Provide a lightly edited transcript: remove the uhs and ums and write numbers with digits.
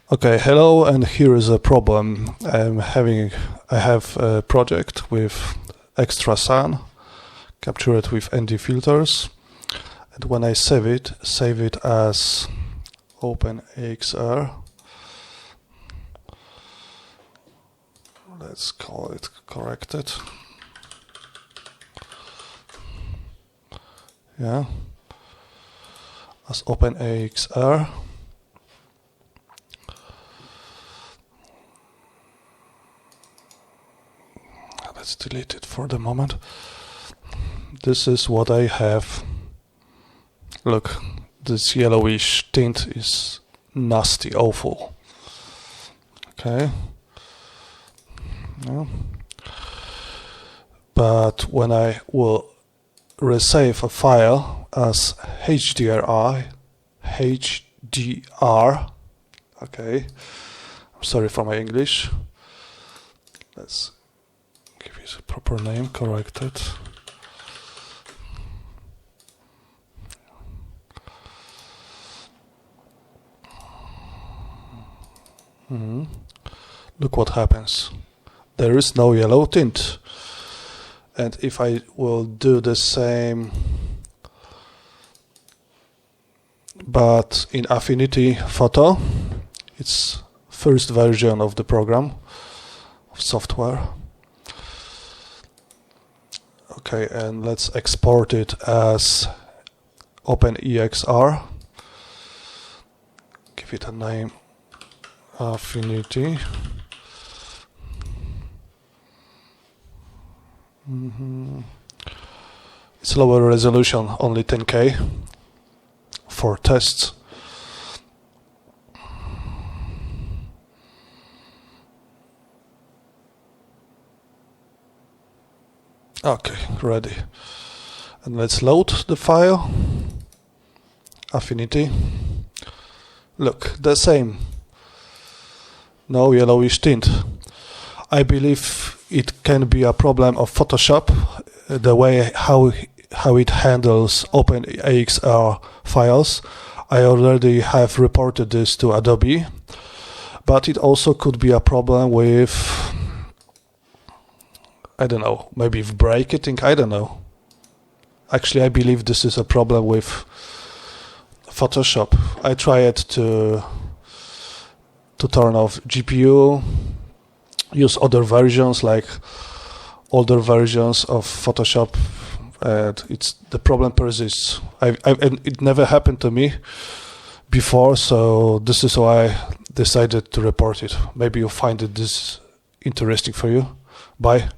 Okay, hello, and here is a problem. I have a project with extra sun, capture it with ND filters, and when I save it as OpenEXR. Let's call it corrected. Yeah, as OpenEXR. Let's delete it for the moment. This is what I have. Look, this yellowish tint is nasty, awful. Okay. Yeah. But when I will resave a file as HDR, okay, I'm sorry for my English. Let's give it a proper name, corrected. Look what happens. There is no yellow tint. And if I will do the same, but in Affinity Photo, it's first version of the program, of software. Okay, and let's export it as OpenEXR. Give it a name, Affinity. It's lower resolution, only 10K for tests. Okay, ready. And let's load the file. Affinity. Look, the same. No yellowish tint. I believe it can be a problem of Photoshop, the way how it handles OpenEXR files. I already have reported this to Adobe, but it also could be a problem with, I don't know, maybe with bracketing, I don't know. Actually, I believe this is a problem with Photoshop. I tried to turn off GPU, use other versions like older versions of Photoshop, and the problem persists. It never happened to me before, so this is why I decided to report it. Maybe you'll find this interesting for you. Bye.